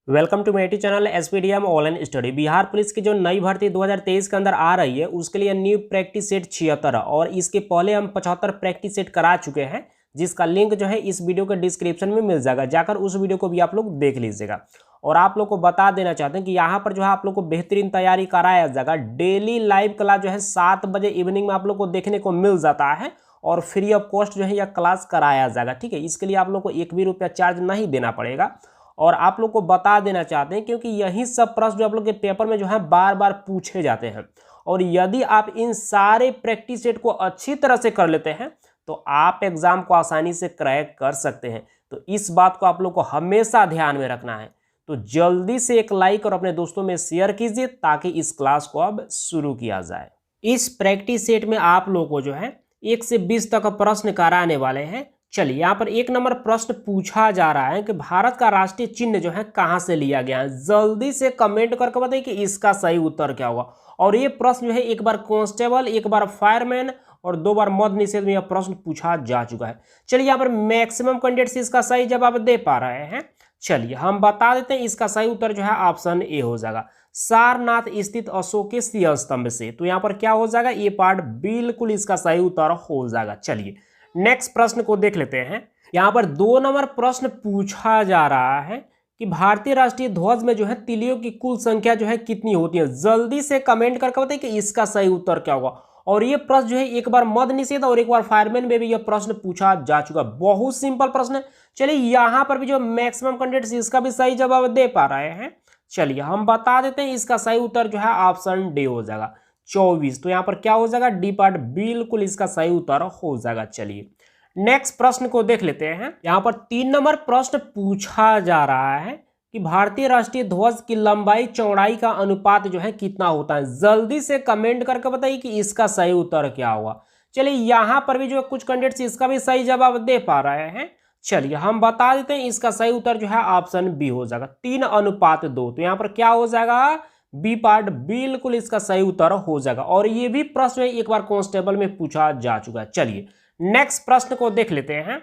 Welcome to मेटी channel SPDM online study. Bihar police की जो नई भर्ती 2023 के अंदर आ रही है उसके लिए न्यू प्रैक्टिस सेट 76 और इसके पहले हम 75 प्रैक्टिस सेट करा चुके हैं, जिसका लिंक जो है इस वीडियो के डिस्क्रिप्शन में मिल जाएगा। जाकर उस वीडियो को भी आप लोग देख लीजिएगा। और आप लोग को बता देना चाहते हैं कि यहाँ पर जो है आप लोग को बेहतरीन तैयारी कराया जाएगा। डेली लाइव क्लास जो है 7 बजे इवनिंग में आप लोग को देखने को मिल जाता है और फ्री ऑफ कॉस्ट जो है यह क्लास कराया जाएगा। ठीक है, इसके लिए आप लोग को 1 भी रुपया चार्ज नहीं देना पड़ेगा। और आप लोग को बता देना चाहते हैं क्योंकि यही सब प्रश्न जो आप लोग के पेपर में जो है बार बार पूछे जाते हैं, और यदि आप इन सारे प्रैक्टिस सेट को अच्छी तरह से कर लेते हैं तो आप एग्जाम को आसानी से क्रैक कर सकते हैं। तो इस बात को आप लोग को हमेशा ध्यान में रखना है। तो जल्दी से एक लाइक और अपने दोस्तों में शेयर कीजिए ताकि इस क्लास को अब शुरू किया जाए। इस प्रैक्टिस सेट में आप लोग को जो है 1 से 20 तक प्रश्न कराने वाले हैं। चलिए, यहाँ पर 1 नंबर प्रश्न पूछा जा रहा है कि भारत का राष्ट्रीय चिन्ह जो है कहाँ से लिया गया है। जल्दी से कमेंट करके बताइए कि इसका सही उत्तर क्या होगा। और ये प्रश्न जो है एक बार कांस्टेबल, एक बार फायरमैन और 2 बार मद्य निषेध में यह प्रश्न पूछा जा चुका है। चलिए, यहाँ पर मैक्सिमम कैंडिडेट्स इसका सही जवाब दे पा रहे हैं। चलिए हम बता देते हैं, इसका सही उत्तर जो है ऑप्शन ए हो जाएगा, सारनाथ स्थित अशोकीय सिंह स्तंभ से। तो यहाँ पर क्या हो जाएगा, ये पार्ट बिल्कुल इसका सही उत्तर हो जाएगा। चलिए नेक्स्ट प्रश्न को देख लेते हैं। यहाँ पर 2 नंबर प्रश्न पूछा जा रहा है कि भारतीय राष्ट्रीय ध्वज में जो है तिलियों की कुल संख्या जो है कितनी होती है। जल्दी से कमेंट करके बताइए कि इसका सही उत्तर क्या होगा। और ये प्रश्न जो है एक बार मद्य निषेध और एक बार फायरमैन में भी यह प्रश्न पूछा जा चुका। बहुत सिंपल प्रश्न है। चलिए यहाँ पर भी जो मैक्सिमम कैंडिडेट्स इसका भी सही जवाब दे पा रहे हैं। चलिए हम बता देते हैं, इसका सही उत्तर जो है ऑप्शन डी हो जाएगा, 24। तो यहाँ पर क्या हो जाएगा, डी पार्ट बिल्कुल इसका सही उत्तर हो जाएगा। चलिए नेक्स्ट प्रश्न को देख लेते हैं। यहाँ पर 3 नंबर प्रश्न पूछा जा रहा है कि भारतीय राष्ट्रीय ध्वज की लंबाई चौड़ाई का अनुपात जो है कितना होता है। जल्दी से कमेंट करके बताइए कि इसका सही उत्तर क्या होगा। चलिए यहाँ पर भी जो कुछ कैंडिडेट्स इसका भी सही जवाब दे पा रहे हैं। चलिए हम बता देते हैं, इसका सही उत्तर जो है ऑप्शन बी हो जाएगा, 3:2। तो यहाँ पर क्या हो जाएगा, बी पार्ट बिल्कुल इसका सही उत्तर हो जाएगा। और ये भी प्रश्न एक बार कांस्टेबल में पूछा जा चुका है। चलिए नेक्स्ट प्रश्न को देख लेते हैं।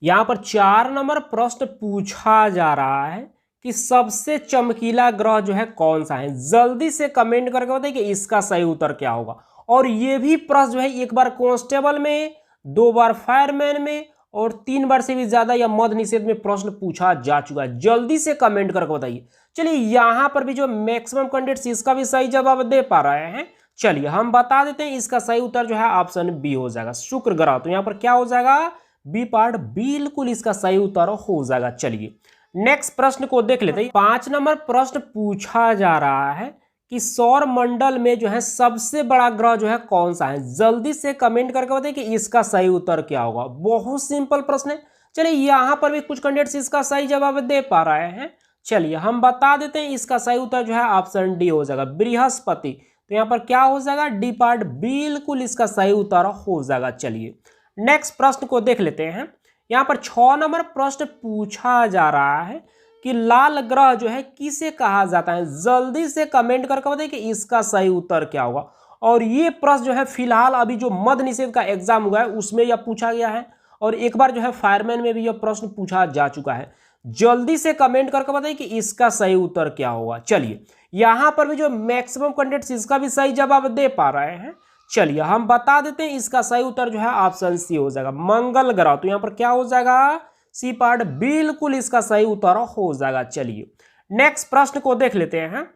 यहां पर 4 नंबर प्रश्न पूछा जा रहा है कि सबसे चमकीला ग्रह जो है कौन सा है। जल्दी से कमेंट करके बताइए कि इसका सही उत्तर क्या होगा। और ये भी प्रश्न जो है एक बार कांस्टेबल में, 2 बार फायरमैन में और 3 बार से भी ज्यादा या मद्य निषेध में प्रश्न पूछा जा चुका है। जल्दी से कमेंट करके बताइए। चलिए यहाँ पर भी जो मैक्सिमम कैंडिडेट्स इसका भी सही जवाब दे पा रहे हैं। चलिए हम बता देते हैं, इसका सही उत्तर जो है ऑप्शन बी हो जाएगा, शुक्र ग्रह। तो यहाँ पर क्या हो जाएगा, बी पार्ट बिल्कुल इसका सही उत्तर हो जाएगा। चलिए नेक्स्ट प्रश्न को देख लेते हैं। 5 नंबर प्रश्न पूछा जा रहा है कि सौर मंडल में जो है सबसे बड़ा ग्रह जो है कौन सा है। जल्दी से कमेंट करके बताइए कि इसका सही उत्तर क्या होगा। बहुत सिंपल प्रश्न है। चलिए यहाँ पर भी कुछ कैंडिडेट्स इसका सही जवाब दे पा रहे हैं। चलिए हम बता देते हैं, इसका सही उत्तर जो है ऑप्शन डी हो जाएगा, बृहस्पति। तो यहाँ पर क्या हो जाएगा, डी पार्ट बिल्कुल इसका सही उत्तर हो जाएगा। चलिए नेक्स्ट प्रश्न को देख लेते हैं। यहाँ पर 6 नंबर प्रश्न पूछा जा रहा है कि लाल ग्रह जो है किसे कहा जाता है। जल्दी से कमेंट करके बताइए कि इसका सही उत्तर क्या होगा। और ये प्रश्न जो है फिलहाल अभी जो मद्य निषेध का एग्जाम हुआ है उसमें यह पूछा गया है, और एक बार जो है फायरमैन में भी यह प्रश्न पूछा जा चुका है। जल्दी से कमेंट करके बताइए कि इसका सही उत्तर क्या होगा। चलिए यहां पर भी जो मैक्सिमम कैंडिडेट्स इसका भी सही जवाब दे पा रहे हैं। चलिए हम बता देते हैं, इसका सही उत्तर जो है ऑप्शन सी हो जाएगा, मंगल ग्रह। तो यहां पर क्या हो जाएगा, सी पार्ट बिल्कुल इसका सही उत्तर हो जाएगा। चलिए नेक्स्ट प्रश्न को देख लेते हैं।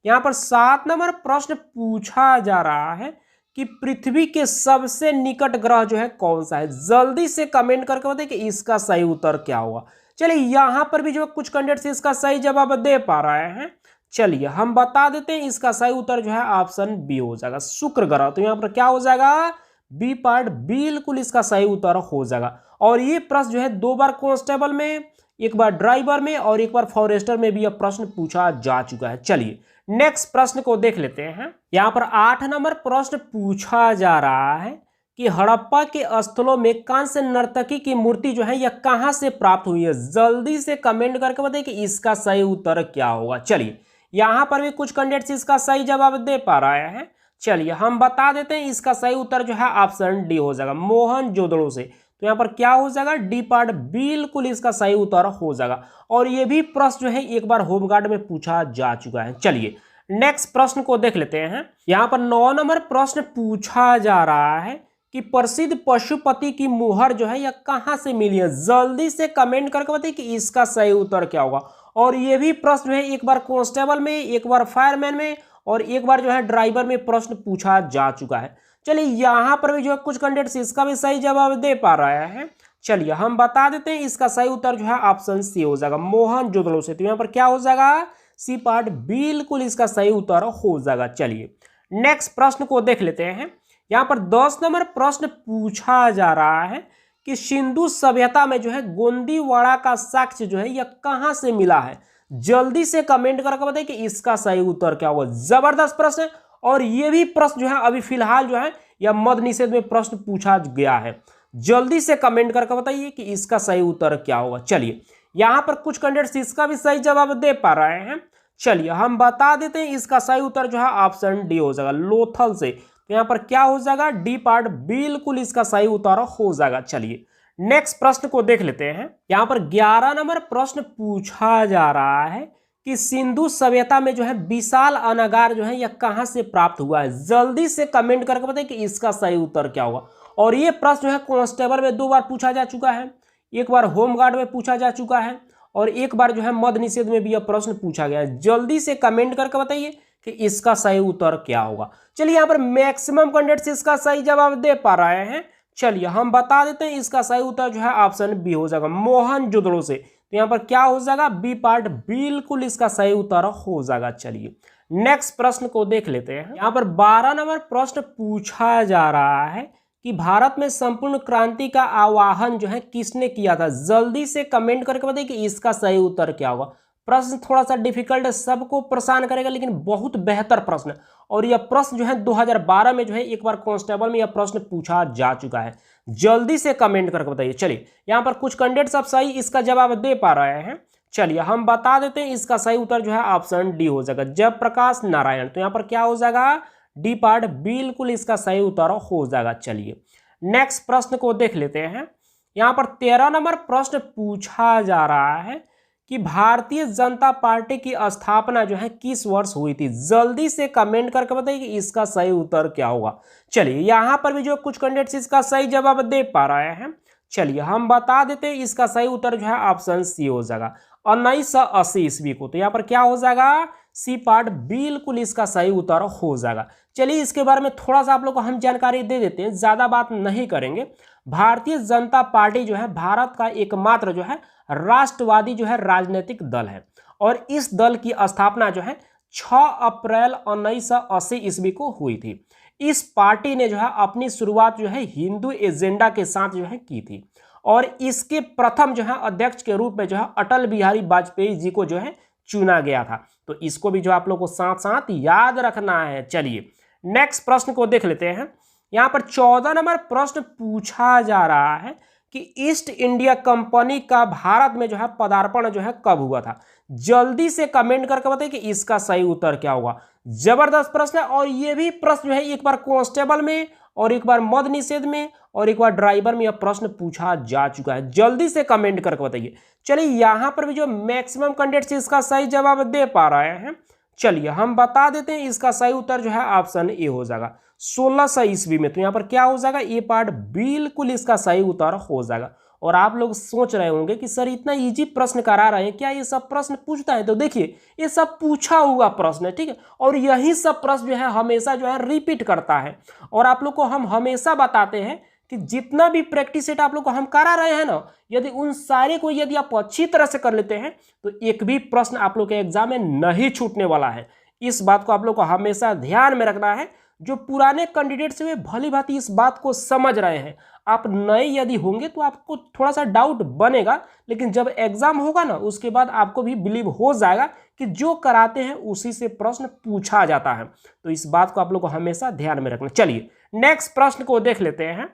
यहां पर 7 नंबर प्रश्न पूछा जा रहा है कि पृथ्वी के सबसे निकट ग्रह जो है कौन सा है। जल्दी से कमेंट करके बताइए कि इसका सही उत्तर क्या होगा। चलिए यहां पर भी जो कुछ कैंडिडेट्स इसका सही जवाब दे पा रहे हैं। चलिए हम बता देते हैं, इसका सही उत्तर जो है ऑप्शन बी हो जाएगा, शुक्र ग्रह। तो यहाँ पर क्या हो जाएगा, बी पार्ट बिल्कुल इसका सही उत्तर हो जाएगा। और ये प्रश्न जो है 2 बार कांस्टेबल में, एक बार ड्राइवर में और एक बार फॉरेस्टर में भी यह प्रश्न पूछा जा चुका है। चलिए नेक्स्ट प्रश्न को देख लेते हैं। यहाँ पर 8 नंबर प्रश्न पूछा जा रहा है कि हड़प्पा के स्थलों में कांस्य नर्तकी की मूर्ति जो है यह कहां से प्राप्त हुई है। जल्दी से कमेंट करके बताइए कि इसका सही उत्तर क्या होगा। चलिए यहां पर भी कुछ कैंडिडेट्स इसका सही जवाब दे पा रहे हैं। चलिए हम बता देते हैं, इसका सही उत्तर जो है ऑप्शन डी हो जाएगा, मोहनजोदड़ो से। तो यहाँ पर क्या हो जाएगा, डी पार्ट बिल्कुल इसका सही उत्तर हो जाएगा। और ये भी प्रश्न जो है एक बार होमगार्ड में पूछा जा चुका है। चलिए नेक्स्ट प्रश्न को देख लेते हैं। यहाँ पर 9 नंबर प्रश्न पूछा जा रहा है कि प्रसिद्ध पशुपति की मुहर जो है यह कहां से मिली है। जल्दी से कमेंट करके बताइए कि इसका सही उत्तर क्या होगा। और ये भी प्रश्न है एक बार कांस्टेबल में, एक बार फायरमैन में और एक बार जो है ड्राइवर में प्रश्न पूछा जा चुका है। चलिए यहाँ पर भी जो है कुछ कैंडिडेट्स इसका भी सही जवाब दे पा रहे हैं। चलिए हम बता देते हैं, इसका सही उत्तर जो है ऑप्शन सी हो जाएगा, मोहनजोदड़ो से। तो यहाँ पर क्या हो जाएगा, सी पार्ट बिल्कुल इसका सही उत्तर हो जाएगा। चलिए नेक्स्ट प्रश्न को देख लेते हैं। यहाँ पर 10 नंबर प्रश्न पूछा जा रहा है कि सिंधु सभ्यता में जो है गोंदीवाड़ा का साक्ष्य जो है यह कहां से मिला है। जल्दी से कमेंट करके बताइए कि इसका सही उत्तर क्या होगा। जबरदस्त प्रश्न है। और यह भी प्रश्न जो है अभी फिलहाल जो है यह मद्य निषेध में प्रश्न पूछा गया है। जल्दी से कमेंट करके बताइए कि इसका सही उत्तर क्या होगा। चलिए यहां पर कुछ कैंडिडेट्स इसका भी सही जवाब दे पा रहे हैं। चलिए हम बता देते हैं, इसका सही उत्तर जो है ऑप्शन डी हो जाएगा, लोथल से। तो यहाँ पर क्या हो जाएगा, डी पार्ट बिल्कुल इसका सही उत्तर हो जाएगा। चलिए नेक्स्ट प्रश्न को देख लेते हैं। यहाँ पर 11 नंबर प्रश्न पूछा जा रहा है कि सिंधु सभ्यता में जो है विशाल अनागार जो है यह कहां से प्राप्त हुआ है। जल्दी से कमेंट करके बताइए कि इसका सही उत्तर क्या होगा। और ये प्रश्न जो है कांस्टेबल में 2 बार पूछा जा चुका है, एक बार होमगार्ड में पूछा जा चुका है और एक बार जो है मद्य निषेध में भी यह प्रश्न पूछा गया है। जल्दी से कमेंट करके बताइए कि इसका सही उत्तर क्या होगा। चलिए यहाँ पर मैक्सिमम कैंडिडेट्स इसका सही जवाब दे पा रहे हैं। चलिए हम बता देते हैं, इसका सही उत्तर जो है ऑप्शन बी हो जाएगा, मोहनजोदड़ो से। तो यहाँ पर क्या हो जाएगा, बी पार्ट बिल्कुल इसका सही उत्तर हो जाएगा। चलिए नेक्स्ट प्रश्न को देख लेते हैं। यहाँ पर 12 नंबर प्रश्न पूछा जा रहा है कि भारत में संपूर्ण क्रांति का आह्वान जो है किसने किया था। जल्दी से कमेंट करके बताइए कि इसका सही उत्तर क्या होगा। प्रश्न थोड़ा सा डिफिकल्ट है, सबको परेशान करेगा, लेकिन बहुत बेहतर प्रश्न। और यह प्रश्न जो है 2012 में जो है एक बार कांस्टेबल में यह प्रश्न पूछा जा चुका है। जल्दी से कमेंट करके बताइए। चलिए यहाँ पर कुछ कैंडिडेट्स अब सही इसका जवाब दे पा रहे हैं। चलिए हम बता देते हैं, इसका सही उत्तर जो है ऑप्शन डी हो जाएगा, जयप्रकाश नारायण। तो यहाँ पर क्या हो जाएगा, डी पार्ट बिल्कुल इसका सही उत्तर हो जाएगा। चलिए नेक्स्ट प्रश्न को देख लेते हैं। यहाँ पर 13 नंबर प्रश्न पूछा जा रहा है कि भारतीय जनता पार्टी की स्थापना जो है किस वर्ष हुई थी। जल्दी से कमेंट करके बताइए कि इसका सही उत्तर क्या होगा। चलिए यहाँ पर भी जो कुछ कैंडिडेट्स इसका सही जवाब दे पा रहे हैं। चलिए हम बता देते हैं, इसका सही उत्तर जो है ऑप्शन सी हो जाएगा, 1980 ईस्वी को। तो यहाँ पर क्या हो जाएगा, सी पार्ट बिल्कुल इसका सही उत्तर हो जाएगा। चलिए इसके बारे में थोड़ा सा आप लोग को हम जानकारी दे देते हैं, ज्यादा बात नहीं करेंगे। भारतीय जनता पार्टी जो है भारत का एकमात्र जो है राष्ट्रवादी जो है राजनीतिक दल है। और इस दल की स्थापना जो है 6 अप्रैल 1980 ईस्वी को हुई थी। इस पार्टी ने जो है अपनी शुरुआत जो है हिंदू एजेंडा के साथ जो है की थी। और इसके प्रथम जो है अध्यक्ष के रूप में जो है अटल बिहारी वाजपेयी जी को जो है चुना गया था। तो इसको भी जो आप लोग को साथ साथ याद रखना है। चलिए नेक्स्ट प्रश्न को देख लेते हैं। यहाँ पर 14 नंबर प्रश्न पूछा जा रहा है कि ईस्ट इंडिया कंपनी का भारत में जो है पदार्पण जो है कब हुआ था। जल्दी से कमेंट करके बताइए कि इसका सही उत्तर क्या होगा। जबरदस्त प्रश्न है। और ये भी प्रश्न जो है एक बार कांस्टेबल में और एक बार मद्य निषेध में और एक बार ड्राइवर में यह प्रश्न पूछा जा चुका है। जल्दी से कमेंट करके बताइए। चलिए यहाँ पर भी जो मैक्सिमम कैंडिडेट्स इसका सही जवाब दे पा रहे हैं। चलिए हम बता देते हैं, इसका सही उत्तर जो है ऑप्शन ए हो जाएगा, 1600 ईस्वी में। तो यहाँ पर क्या हो जाएगा, ए पार्ट बिल्कुल इसका सही उत्तर हो जाएगा। और आप लोग सोच रहे होंगे कि सर इतना इजी प्रश्न करा रहे हैं, क्या ये सब प्रश्न पूछता है? तो देखिए ये सब पूछा हुआ प्रश्न है, ठीक है। और यही सब प्रश्न जो है हमेशा जो है रिपीट करता है। और आप लोग को हम हमेशा बताते हैं कि जितना भी प्रैक्टिस सेट आप लोग को हम करा रहे हैं ना, यदि उन सारे को यदि आप अच्छी तरह से कर लेते हैं तो एक भी प्रश्न आप लोग के एग्जाम में नहीं छूटने वाला है। इस बात को आप लोग को हमेशा ध्यान में रखना है। जो पुराने कैंडिडेट्स वे भली भांति इस बात को समझ रहे हैं। आप नए यदि होंगे तो आपको थोड़ा सा डाउट बनेगा, लेकिन जब एग्जाम होगा ना उसके बाद आपको भी बिलीव हो जाएगा कि जो कराते हैं उसी से प्रश्न पूछा जाता है। तो इस बात को आप लोग को हमेशा ध्यान में रखना। चलिए नेक्स्ट प्रश्न को देख लेते हैं।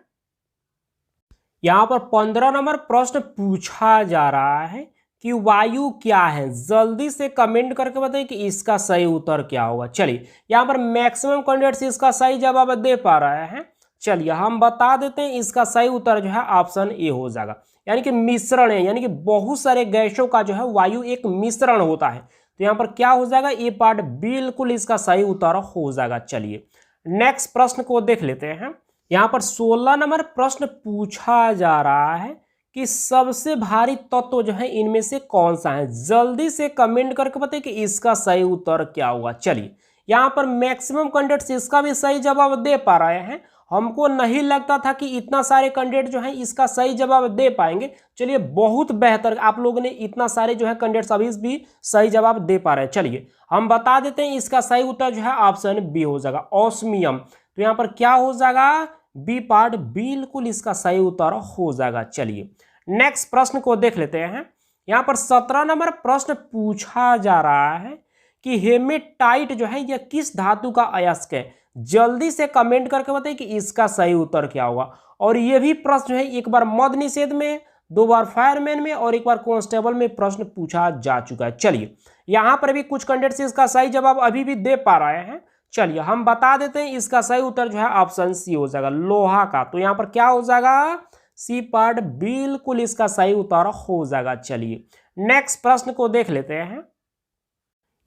यहाँ पर 15 नंबर प्रश्न पूछा जा रहा है कि वायु क्या है। जल्दी से कमेंट करके बताइए कि इसका सही उत्तर क्या होगा। चलिए यहाँ पर मैक्सिमम कैंडिडेट्स इसका सही जवाब दे पा रहे हैं। चलिए हम बता देते हैं, इसका सही उत्तर जो है ऑप्शन ए हो जाएगा, यानी कि मिश्रण है, यानी कि बहुत सारे गैसों का जो है वायु एक मिश्रण होता है। तो यहाँ पर क्या हो जाएगा, ये पार्ट बिल्कुल इसका सही उत्तर हो जाएगा। चलिए नेक्स्ट प्रश्न को देख लेते हैं। यहाँ पर 16 नंबर प्रश्न पूछा जा रहा है कि सबसे भारी तत्व जो है इनमें से कौन सा है। जल्दी से कमेंट करके बताइए कि इसका सही उत्तर क्या होगा। चलिए यहाँ पर मैक्सिमम कैंडिडेट्स इसका भी सही जवाब दे पा रहे हैं। हमको नहीं लगता था कि इतना सारे कैंडिडेट जो है इसका सही जवाब दे पाएंगे। चलिए बहुत बेहतर, आप लोगों ने इतना सारे जो है कैंडिडेट्स अभी भी सही जवाब दे पा रहे हैं। चलिए हम बता देते हैं, इसका सही उत्तर जो है ऑप्शन बी हो जाएगा, ऑस्मियम। तो यहाँ पर क्या हो जाएगा, बी पार्ट बिल्कुल इसका सही उत्तर हो जाएगा। चलिए नेक्स्ट प्रश्न को देख लेते हैं। यहाँ पर 17 नंबर प्रश्न पूछा जा रहा है कि हेमेटाइट जो है यह किस धातु का अयस्क है। जल्दी से कमेंट करके बताइए कि इसका सही उत्तर क्या होगा। और यह भी प्रश्न जो है एक बार मद्य निषेध में, 2 बार फायरमैन में और 1 बार कांस्टेबल में प्रश्न पूछा जा चुका है। चलिए यहाँ पर भी कुछ कैंडिडेट्स इसका सही जवाब अभी भी दे पा रहे हैं। चलिए हम बता देते हैं, इसका सही उत्तर जो है ऑप्शन सी हो जाएगा, लोहा का। तो यहाँ पर क्या हो जाएगा, सी पार्ट बिल्कुल इसका सही उत्तर हो जाएगा। चलिए नेक्स्ट प्रश्न को देख लेते हैं।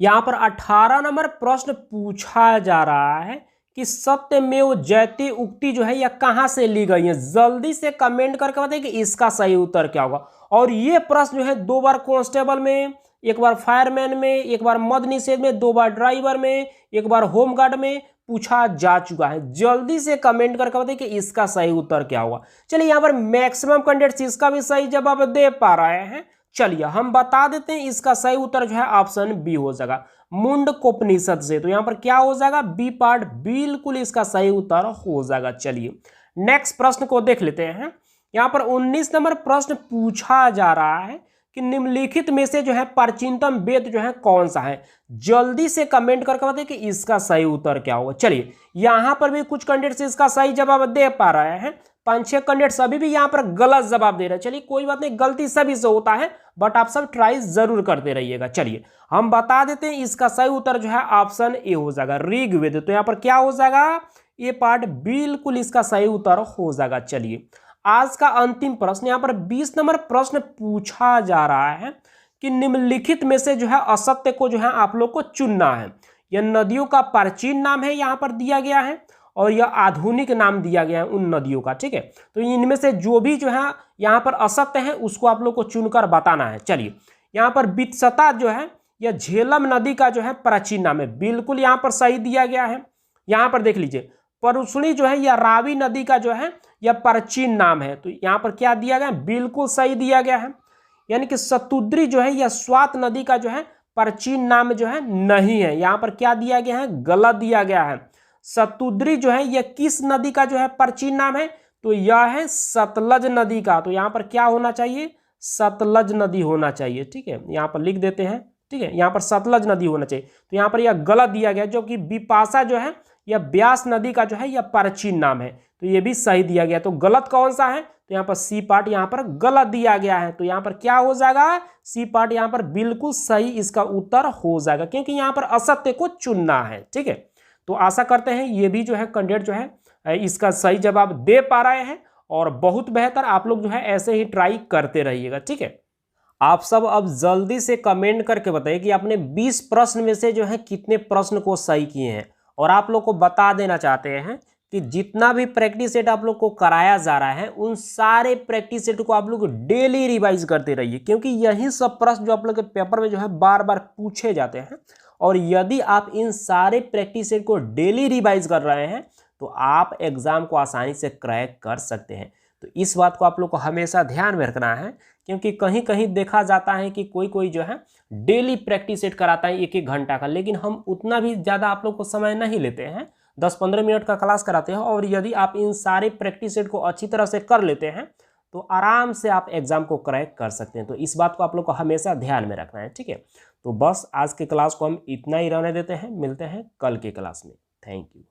यहाँ पर 18 नंबर प्रश्न पूछा जा रहा है कि सत्यमेव जयते उक्ति जो है यह कहाँ से ली गई है। जल्दी से कमेंट करके बताइए कि इसका सही उत्तर क्या होगा। और ये प्रश्न जो है 2 बार कांस्टेबल में, 1 बार फायरमैन में, 1 बार मद्य निषेध में, 2 बार ड्राइवर में, 1 बार होमगार्ड में पूछा जा चुका है। जल्दी से कमेंट करके बताइए कि इसका सही उत्तर क्या होगा। चलिए यहाँ पर मैक्सिमम कैंडिडेट्स इसका भी सही जवाब दे पा रहे हैं। चलिए हम बता देते हैं, इसका सही उत्तर जो है ऑप्शन बी हो जाएगा, मुंडकोपनिषद से। तो यहाँ पर क्या हो जाएगा, बी पार्ट बिल्कुल इसका सही उत्तर हो जाएगा। चलिए नेक्स्ट प्रश्न को देख लेते हैं। यहाँ पर 19 नंबर प्रश्न पूछा जा रहा है कि निम्नलिखित में से जो है प्राचीनतम वेद जो है कौन सा है। जल्दी से कमेंट करके बताइए कि इसका सही उत्तर क्या होगा। चलिए यहाँ पर भी कुछ कैंडिडेट्स इसका सही जवाब दे पा रहे हैं। 5-6 कैंडिडेट्स अभी भी यहाँ पर गलत जवाब दे रहे हैं। चलिए कोई बात नहीं, गलती सभी से होता है, बट आप सब ट्राई जरूर करते रहिएगा। चलिए हम बता देते हैं, इसका सही उत्तर जो है ऑप्शन ए हो जाएगा, ऋग्वेद। तो यहाँ पर क्या हो जाएगा, ये पार्ट बिल्कुल इसका सही उत्तर हो जाएगा। चलिए आज का अंतिम प्रश्न, यहाँ पर 20 नंबर प्रश्न पूछा जा रहा है कि निम्नलिखित में से जो है असत्य को जो है आप लोग को चुनना है। यह नदियों का प्राचीन नाम है, यहाँ पर दिया गया है, और यह आधुनिक नाम दिया गया है उन नदियों का। ठीक है, तो इनमें से जो भी जो है यहाँ पर असत्य है उसको आप लोग को चुनकर बताना है। चलिए यहाँ पर वित्सता जो है यह झेलम नदी का जो है प्राचीन नाम है, बिल्कुल यहाँ पर सही दिया गया है। यहाँ पर देख लीजिए, परुष्णी जो है यह रावी नदी का जो है यह प्राचीन नाम है। तो यहाँ पर क्या दिया गया है, बिल्कुल सही दिया गया है। यानी कि सतुद्री जो है यह स्वात नदी का जो है प्राचीन नाम जो है नहीं है। यहाँ पर क्या दिया गया है, गलत दिया गया है। सतुद्री जो है यह किस नदी का जो है प्राचीन नाम है, तो यह है सतलज नदी का। तो यहाँ पर क्या होना चाहिए, सतलज नदी होना चाहिए। ठीक है, यहाँ पर लिख देते हैं। ठीक है, यहाँ पर सतलज नदी होना चाहिए। तो यहाँ पर यह गलत दिया गया, जो कि बिपाशा जो है यह ब्यास नदी का जो है यह प्राचीन नाम है। तो ये भी सही दिया गया। तो गलत कौन सा है, तो यहाँ पर सी पार्ट यहाँ पर गलत दिया गया है। तो यहाँ पर क्या हो जाएगा, सी पार्ट यहाँ पर बिल्कुल सही इसका उत्तर हो जाएगा, क्योंकि यहाँ पर असत्य को चुनना है। ठीक है, तो आशा करते हैं ये भी जो है कैंडिडेट जो है इसका सही जवाब दे पा रहे हैं, और बहुत बेहतर आप लोग जो है ऐसे ही ट्राई करते रहिएगा। ठीक है, आप सब अब जल्दी से कमेंट करके बताइए कि आपने 20 प्रश्न में से जो है कितने प्रश्न को सही किए हैं। और आप लोग को बता देना चाहते हैं कि जितना भी प्रैक्टिस सेट आप लोग को कराया जा रहा है, उन सारे प्रैक्टिस सेट को आप लोग डेली रिवाइज करते रहिए, क्योंकि यही सब प्रश्न जो आप लोग के पेपर में जो है बार बार पूछे जाते हैं। और यदि आप इन सारे प्रैक्टिस सेट को डेली रिवाइज कर रहे हैं तो आप एग्जाम को आसानी से क्रैक कर सकते हैं। तो इस बात को आप लोग को हमेशा ध्यान में रखना है, क्योंकि कहीं कहीं देखा जाता है कि कोई कोई जो है डेली प्रैक्टिस सेट कराता है 1-1 घंटा का, लेकिन हम उतना भी ज़्यादा आप लोग को समय नहीं लेते हैं, 10-15 मिनट का क्लास कराते हैं। और यदि आप इन सारे प्रैक्टिस सेट को अच्छी तरह से कर लेते हैं तो आराम से आप एग्जाम को क्रैक कर सकते हैं। तो इस बात को आप लोग को हमेशा ध्यान में रखना है। ठीक है, तो बस आज के क्लास को हम इतना ही रहने देते हैं, मिलते हैं कल के क्लास में। Thank you.